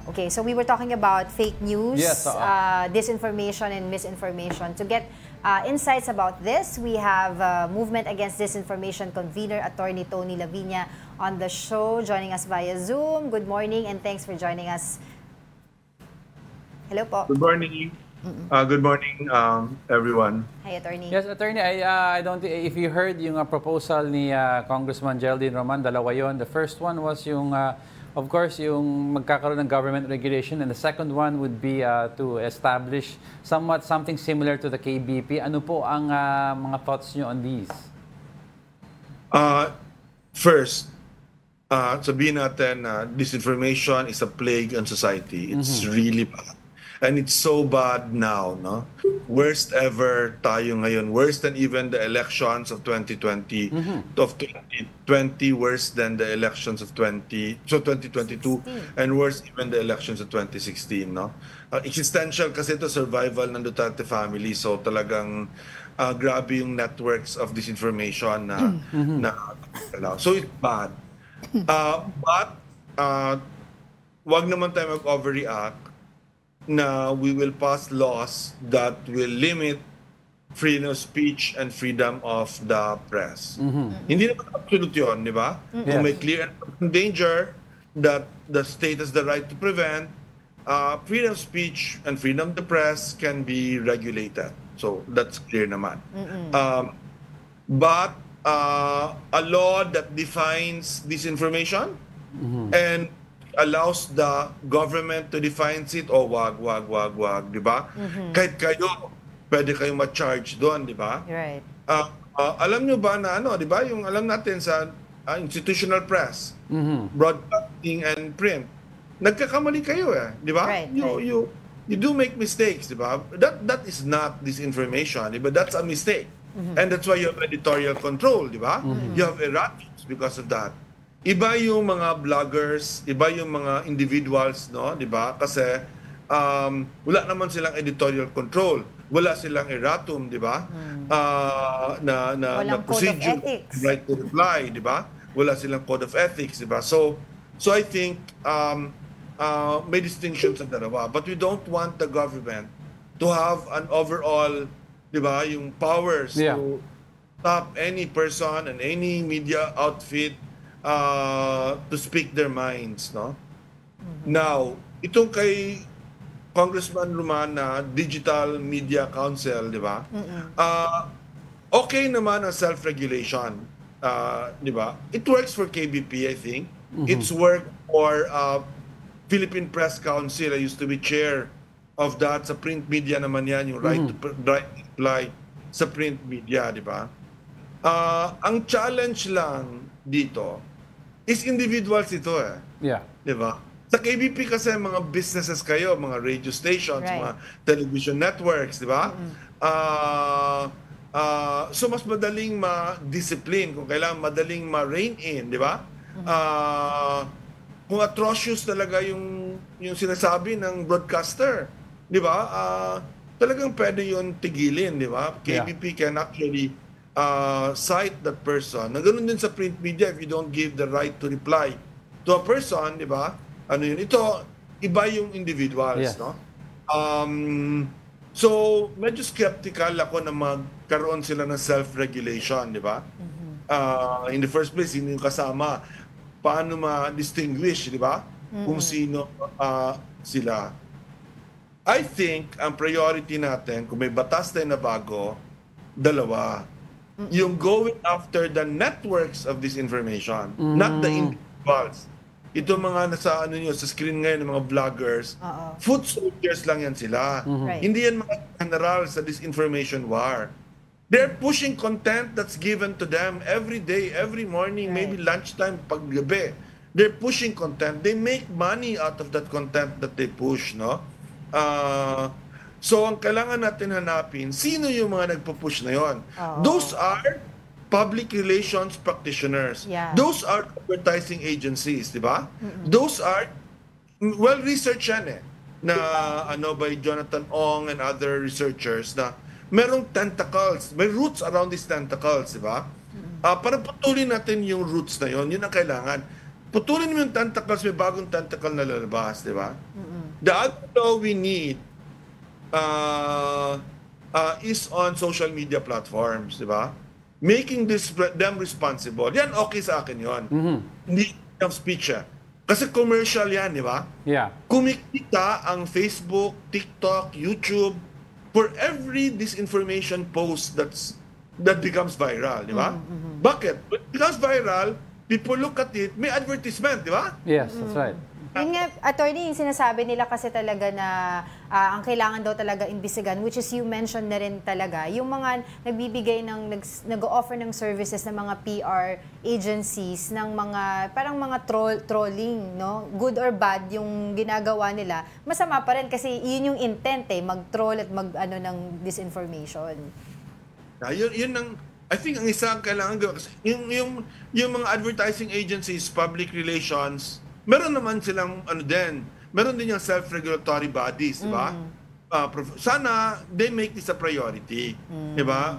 Okay, so we were talking about fake news, Yes, disinformation and misinformation. To get insights about this, we have Movement Against Disinformation convener, Attorney Tony Lavinia, on the show, joining us via Zoom. Good morning and thanks for joining us. Hello po. Good morning. Good morning, everyone. Hi, Attorney. Yes, Attorney, I don't if you heard yung proposal ni Congressman Geraldine Roman, dalawa yon. The first one was yung of course yung magkakaroon ng government regulation, and the second one would be to establish something similar to the KBP. Ano po ang mga thoughts nyo on these? First, sabihin natin disinformation is a plague on society. It's really bad. And it's so bad now, no? Worst ever tayo ngayon. Worse than even the elections of 2020. Of 2020, worse than the elections of 2022. And worse even the elections of 2016, no? Existential kasi ito, survival ng Duterte family. So talagang grabe yung networks of disinformation so it's bad. But wag naman tayo mag-overreact na we will pass laws that will limit freedom of speech and freedom of the press. Hindi naman absolute yun, di ba? Kung may clear danger that the state has the right to prevent, freedom of speech and freedom of the press can be regulated. So that's clear naman. But a law that defines disinformation and allows the government to define it, wag, di ba? Kahit kayo, pwede kayong ma-charge doon, di ba? Right. Alam nyo ba na di ba, yung alam natin sa institutional press, broadcasting and print, nagkakamali kayo di ba? Right, you do make mistakes, di ba? That is not disinformation, di ba? That's a mistake. And that's why you have editorial control, di ba? You have errata because of that. Iba yung mga bloggers, iba yung mga individuals, no, 'di ba? Kasi wala naman silang editorial control, wala silang erratum, 'di ba? Na procedure, right to reply, 'di ba? Wala silang code of ethics, 'di ba? So I think may distinctions sa dalawa, but we don't want the government to have an overall, 'di ba, yung powers to stop any person and any media outfit to speak their minds, no? Now, itong kay Congressman Romana, Digital Media Council, di ba? Okay naman ang self-regulation, di ba? It works for KBP, I think. It's worked for Philippine Press Council. I used to be chair of that. Sa print media naman yan, yung right to reply sa print media, di ba? Ang challenge lang dito is individuals ito di ba? Sa KBP kasi mga businesses kayo, mga radio stations, mga television networks, di ba? So mas madaling ma-discipline, kung kailangan madaling ma-rein in, di ba? Kung atrocious talaga yung sinasabi ng broadcaster, di ba? Talagang pwede yun tigilin, di ba? KBP can actually cite that person. Na ganun din sa print media, if you don't give the right to reply to a person, di ba? Ano yun? Ito, iba yung individuals, no? So, medyo skeptical ako na magkaroon sila ng self-regulation, di ba? In the first place, hindi yung kasama. Paano ma-distinguish, di ba? Kung sino sila. I think, ang priority natin, kung may batas tayo na bago, dalawa. Yung going after the networks of this information, not the individuals. Ito mga nasa sa screen ngayon ng mga vloggers, foot soldiers lang yan sila. Hindi yan mga general sa disinformation war. They're pushing content that's given to them every day, every morning, maybe lunchtime, paggabi. They're pushing content. They make money out of that content that they push, no? So, ang kailangan natin hanapin, sino yung mga nagpo-push na yon? Those are public relations practitioners. Those are advertising agencies, di ba? Those are, well-researched yan na by Jonathan Ong and other researchers na merong tentacles, may roots around these tentacles, di ba? Para putulin natin yung roots na yon, yun ang kailangan. putulin mo yung tentacles, may bagong tentacle na lalabas, di ba? The other law we need is on social media platforms, di ba? Making them responsible. Yan, okay sa akin yon. Hindi of speech. Kasi commercial yan, di ba? Yeah. Kumikita ang Facebook, TikTok, YouTube for every disinformation post that becomes viral, di ba? Bakit? When it becomes viral, people look at it, may advertisement, di ba? Yes, that's right. Yun nga, attorney, yung sinasabi nila kasi talaga na ang kailangan daw talaga imbisigan, which is you mentioned na rin talaga, yung mga nagbibigay nag-offer ng services ng mga PR agencies, ng mga, parang mga trolling, no? Good or bad yung ginagawa nila, masama pa rin kasi yun yung intent mag-troll at mag-ano ng disinformation. Yun ang, I think ang isang kailangan gawin, kasi yung mga advertising agencies, public relations, meron naman silang meron din yung self-regulatory bodies, di ba? Sana they make this a priority, di ba?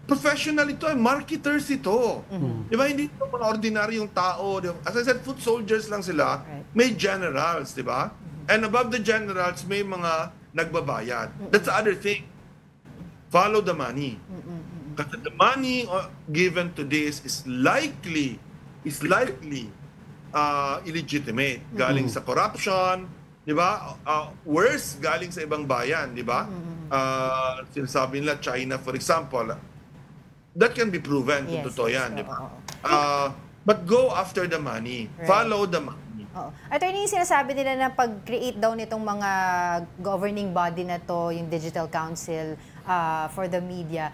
Professional ito, marketers ito. Di ba? Hindi ito mga ordinaryong tao. As I said, foot soldiers lang sila. May generals, di ba? And above the generals, may mga nagbabayad. That's the other thing. Follow the money. Kasi the money given to this is likely illegitimate. Galing sa corruption, di ba? Worse, galing sa ibang bayan, di ba? Sinasabi nila, China, for example. That can be proven kung totoo yan, di ba? But go after the money. Right. Follow the money. Attorney, sinasabi nila na pag-create daw nitong mga governing body na to, yung Digital Council for the media,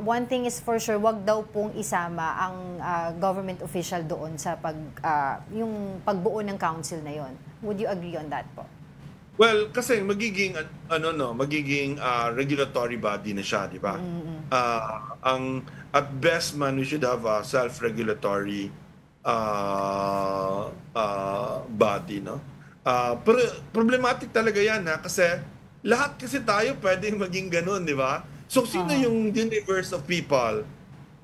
one thing is for sure, wag daw pong isama ang government official doon sa yung pagbuo ng council na yon. Would you agree on that po? Well, kasi magiging regulatory body na siya, di ba? At best man, we should have a self-regulatory body, no? Pero problematic talaga yan, ha? Kasi lahat kasi tayo pwedeng maging ganun, di ba? So, sino yung universe of people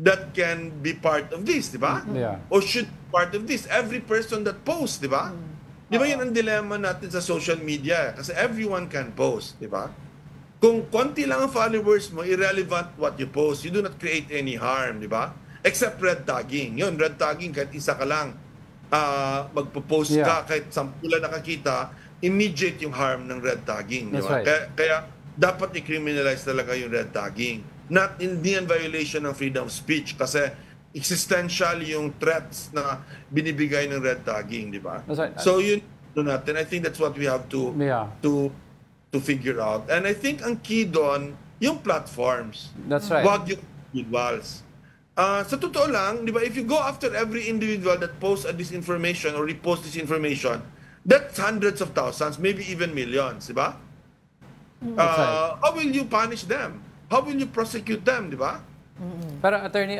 that can be part of this, di ba? Yeah. Or should be part of this? Every person that posts, di ba? Di ba yun ang dilemma natin sa social media? Kasi everyone can post, di ba? Kung konti lang ang followers mo, irrelevant what you post. You do not create any harm, di ba? Except red tagging. Yun, red tagging, kahit isa ka lang magpo-post ka, kahit 10 lang nakakita, immediate yung harm ng red tagging. Di ba? Right. Kaya dapat i-criminalize talaga yung red tagging. Not in violation ng freedom of speech kasi existential yung threats na binibigay ng red tagging, di ba? Right. So yun natin. I think that's what we have to figure out. And I think ang key doon, yung platforms. That's right. Wag yung individuals. Sa totoo lang, di ba, if you go after every individual that posts a disinformation or reposts disinformation, that's hundreds of thousands, maybe even millions, di ba? How will you punish them? How will you prosecute them, di ba? Pero attorney,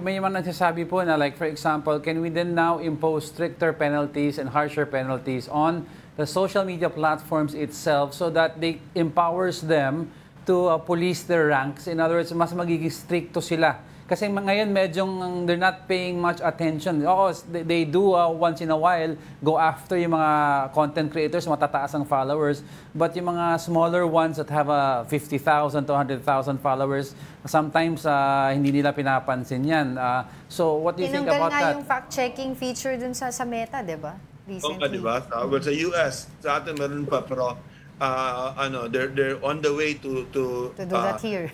may mga nagsasabi po na like for example, can we then now impose stricter penalties and harsher penalties on the social media platforms itself so that they empowers them to police their ranks? In other words, mas magiging stricto sila. Kasi ngayon medyo they're not paying much attention. Oo, they do once in a while go after yung mga content creators, matataas ang followers. But yung mga smaller ones that have 50,000 to 100,000 followers, sometimes hindi nila pinapansin yan. So what do you think about that? Tinanggal nga yung fact-checking feature dun sa Meta, di ba? Recently. Di ba? Well, sa US, sa atin meron pa, pero they're on the way to do that here.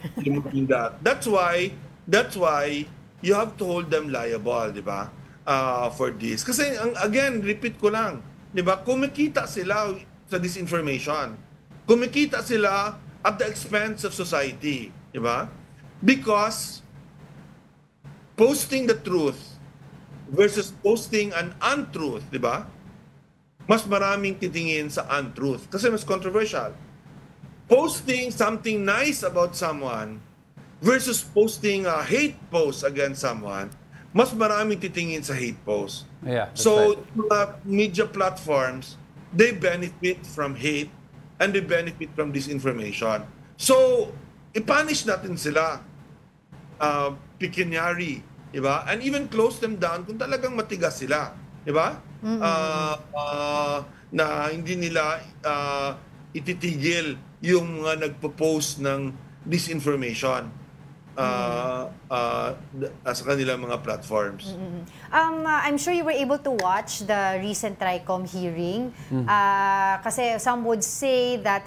That's why you have to hold them liable, di ba? For this. Kasi, again, repeat ko lang, di ba? Kumikita sila sa disinformation. Kumikita sila at the expense of society, di ba? Because posting the truth versus posting an untruth, di ba? Mas maraming titingin sa untruth kasi mas controversial. Posting something nice about someone versus posting a hate post against someone, mas maraming titingin sa hate post. Yeah, so, media platforms, they benefit from hate and they benefit from disinformation. So, i-punish natin sila. Pecuniary, diba? And even close them down kung talagang matigas sila. di ba? Na hindi nila ititigil yung mga nagpo-post ng disinformation sa kanilang mga platforms. I'm sure you were able to watch the recent TRICOM hearing. Kasi some would say that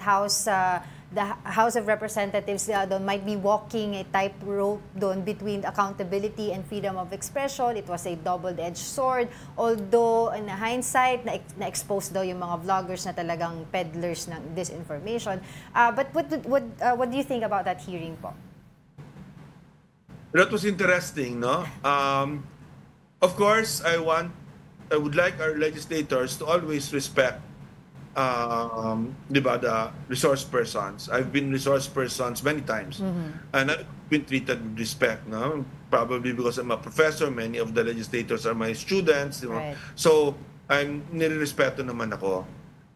the House of Representatives might be walking a tightrope between accountability and freedom of expression. It was a double-edged sword. Although, in hindsight, na-expose daw yung mga vloggers na talagang peddlers ng disinformation. But what do you think about that hearing po? That was interesting, no? Of course, I would like our legislators to always respect the resource persons. I've been resource persons many times, and I've been treated with respect. No, probably because I'm a professor. Many of the legislators are my students. You know? Right. So I'm nirerespeto naman ako.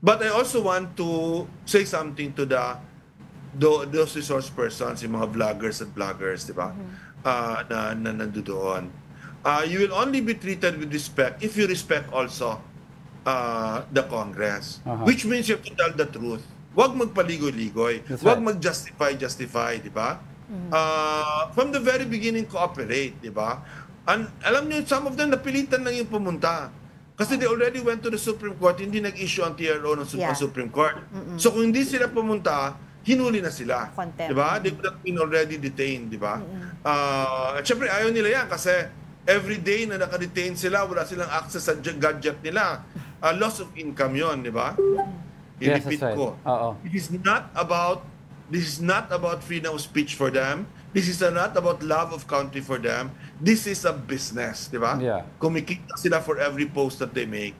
But I also want to say something to those resource persons, yung mga vloggers at bloggers, di ba? Na nandoon. You will only be treated with respect if you respect also the Congress. Which means you have to tell the truth. Huwag magpaligoy-ligoy. Huwag mag-justify, di ba? From the very beginning, cooperate, di ba? And alam niyo, some of them napilitan lang yung pumunta. Kasi they already went to the Supreme Court, hindi nag-issue ang TRO ng Supreme Court. So kung hindi sila pumunta, hinuli na sila. Di ba? They would have been already detained, di ba? At syempre, ayaw nila yan kasi every day na naka-detain sila, wala silang access sa gadget nila. Loss of income yon, di ba? I-repeat ko. This is not about freedom of speech for them. This is not about love of country for them. This is a business, di ba? Kumikita sila for every post that they make.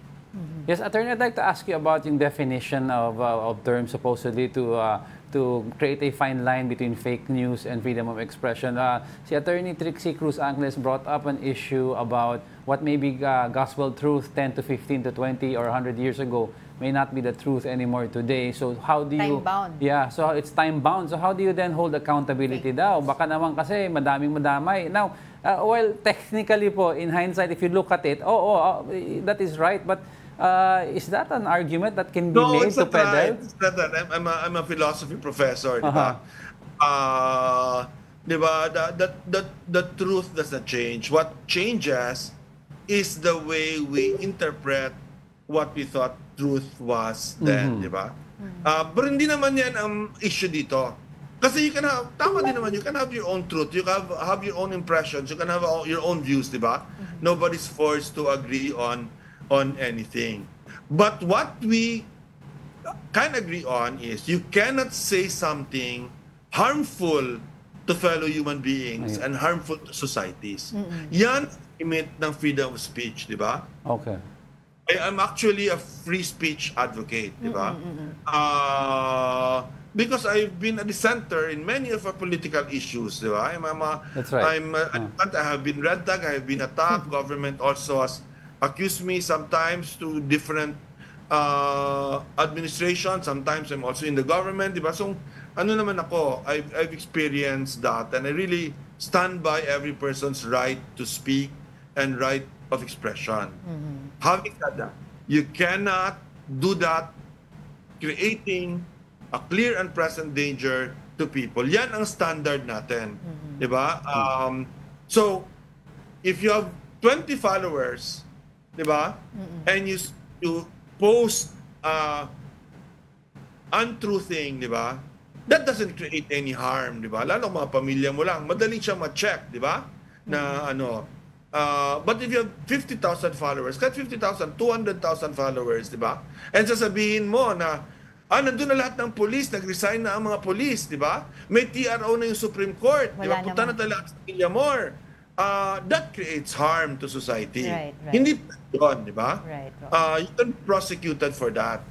Yes, Attorney, I'd like to ask you about yung definition of terms supposedly to create a fine line between fake news and freedom of expression. Si Attorney Trixie Cruz Angles brought up an issue about what may be gospel truth 10 to 15 to 20 or 100 years ago may not be the truth anymore today. So how do you... Time-bound. Yeah, so it's time-bound. So how do you then hold accountability daw? Baka naman kasi madaming madamay. Now, well, technically po, in hindsight, if you look at it, that is right, but is that an argument that can be made to peddle? It's not that. I'm a philosophy professor, di ba? Di ba? The truth doesn't change. What changes is the way we interpret what we thought truth was then, di ba? Pero hindi naman yan ang issue dito. Kasi you can have, tama din naman, you can have your own truth, you can have your own impressions, you can have your own views, di ba? Nobody's forced to agree on anything. But what we can agree on is you cannot say something harmful to fellow human beings and harmful to societies. Yan limit ng freedom of speech, di ba? Okay. I'm actually a free speech advocate, di ba? Because I've been at the center in many of our political issues, di ba? That's right. I have been red tag, I have been attacked. Government also has accused me sometimes to different administration. Sometimes I'm also in the government, di ba? So, ano naman ako, I've experienced that, and I really stand by every person's right to speak and right of expression. Having said that, you cannot do that creating a clear and present danger to people. Yan ang standard natin, di ba? So, if you have 20 followers, di ba? And you post untrue thing, di ba? That doesn't create any harm, di ba? Lalo mga pamilya mo lang, madali siya ma-check, di ba? Na ano. But if you have 50,000 followers, kahit 50,000, 200,000 followers, di ba? And sasabihin mo na, nandun na lahat ng police, nag-resign na ang mga police, di ba? May TRO na yung Supreme Court, di ba? Punta na tayo lahat sa Villamor. That creates harm to society. Right. Hindi yun, di ba? Right. You can be prosecuted for that.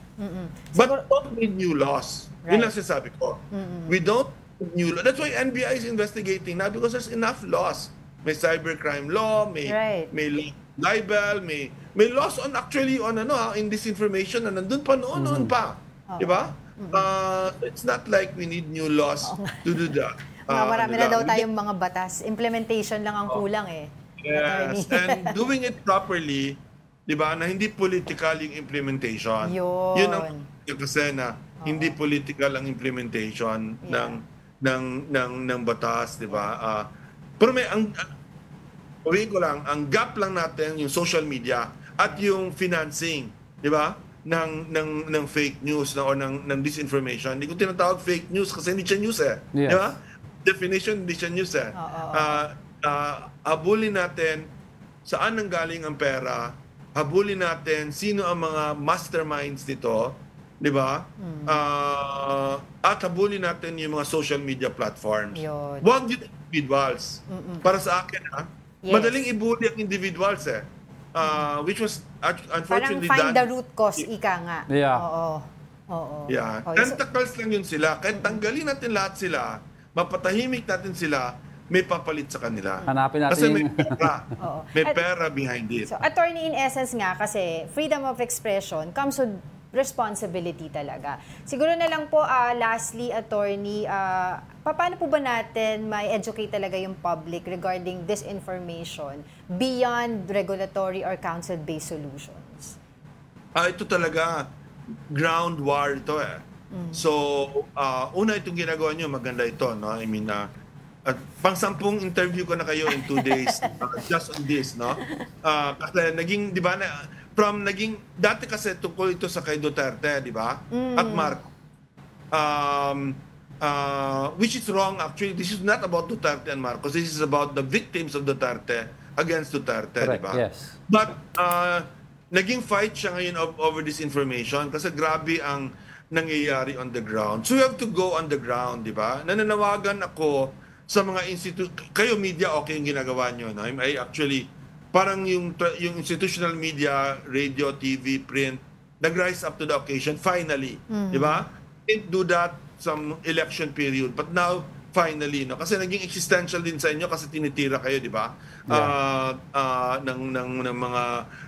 But don't need new laws. Yun lang sinasabi ko. We don't need new laws. That's why NBI is investigating now because there's enough laws. May cybercrime law, may libel, may laws on actually on in disinformation na nandun pa noon pa. Di ba? It's not like we need new laws to do that. Marami na daw tayong mga batas. Implementation lang ang kulang eh. Yes, and doing it properly di ba, na hindi political yung implementation. Yun. Yun ang kasi na hindi political ang implementation ng batas, di ba? Pero may sabihin ko lang, ang gap lang natin yung social media at yung financing, di ba? ng fake news o ng disinformation. Hindi ko tinatawag fake news kasi hindi siya news eh. Yes. Di ba? Definition, hindi siya news eh. Habulin natin saan nanggaling ang pera, habulin natin sino ang mga masterminds nito, di ba? At habulin natin yung mga social media platforms. Yun. Huwag yung individuals. Para sa akin, Yes. madaling ibuli ang individuals eh. Which was Parang unfortunately find done. the root cause, ika nga. Yeah. Oo. Yeah. Oh, Tentacles lang yun sila. Kahit tanggalin natin lahat sila, mapatahimik natin sila, may papalit sa kanila. Hanapin natin Kasi may yung- pera. Oo. May pera behind it. So, attorney, in essence nga, kasi freedom of expression comes with responsibility talaga. Siguro na lang po, lastly, attorney, paano po ba natin may educate talaga yung public regarding disinformation beyond regulatory or council-based solutions? Ito talaga, ground war ito eh. So, una itong ginagawa nyo, maganda ito. No? I mean, at pang-sampung interview ko na kayo in 2 days just on this, no? Kasi naging, di ba, dati kasi tungkol ito sa kay Duterte, di ba? At Marcos. Which is wrong actually. This is not about Duterte and Marcos. This is about the victims of Duterte against Duterte, di Correct, ba? yes. But, naging fight siya ngayon over this information kasi grabe ang nangyayari on the ground. So we have to go on the ground, di ba? Nananawagan ako sa mga kayo media, okay yung ginagawa nyo. No? I actually, parang yung institutional media, radio, TV, print, nag-rise up to the occasion, finally. Di ba? Didn't do that some election period. But now, finally, no? Kasi naging existential din sa inyo kasi tinitira kayo, di ba? Ng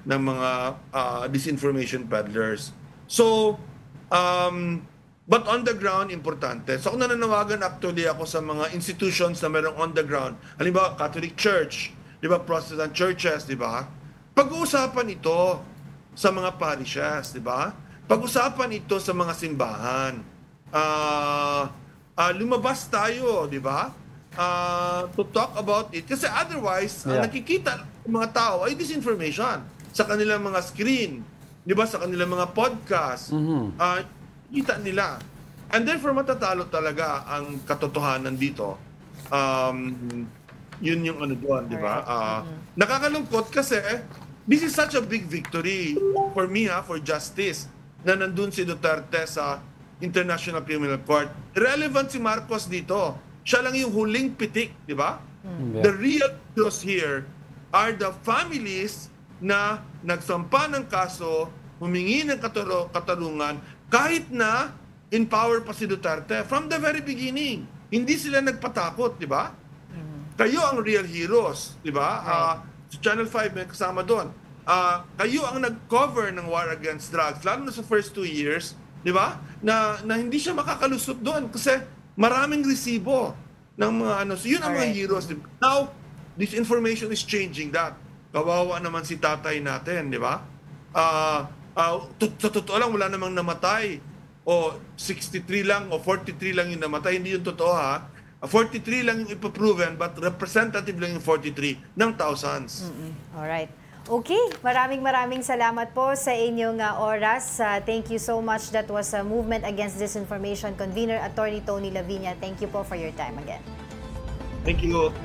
mga disinformation peddlers. So, but on the ground, importante. So, kung nananawagan actually ako sa mga institutions na merong on the ground, halimbawa, Catholic Church, di ba, Protestant churches, di ba? Pag-uusapan ito sa mga parishes, di ba? Pag-usapan ito sa mga simbahan. Lumabas tayo, di ba? To talk about it. Kasi otherwise, nakikita ng mga tao ay disinformation sa kanilang mga screen, di ba? Sa kanilang mga podcast. Kita nila. And therefore, matatalo talaga ang katotohanan dito. Yun yung ano doon, di ba? Nakakalungkot kasi this is such a big victory for me, for justice, na nandun si Duterte sa International Criminal Court. Irrelevant si Marcos dito. Siya lang yung huling pitik, di ba? The real heroes here are the families na nagsampa ng kaso, humingi ng katarungan, kahit na in power pa si Duterte from the very beginning. Hindi sila nagpatakot, di ba? Kayo ang real heroes, di ba? Sa Channel 5 may kasama doon. Kayo ang nag-cover ng war against drugs, lalo na sa first 2 years, di ba? Na hindi siya makakalusot doon kasi maraming resibo ng mga ano. So yun ang mga heroes. Diba? Now, this information is changing that. Kawawa naman si tatay natin, di ba? Sa totoo lang, wala namang namatay. O 63 lang o 43 lang yung namatay. Hindi yung totoo, ha? 43 lang yung ipaproven, but representative lang yung 43 ng thousands. Alright. Okay, maraming salamat po sa inyong oras. Thank you so much. That was a Movement Against Disinformation Convener, Attorney Tony Lavinia. Thank you po for your time again. Thank you.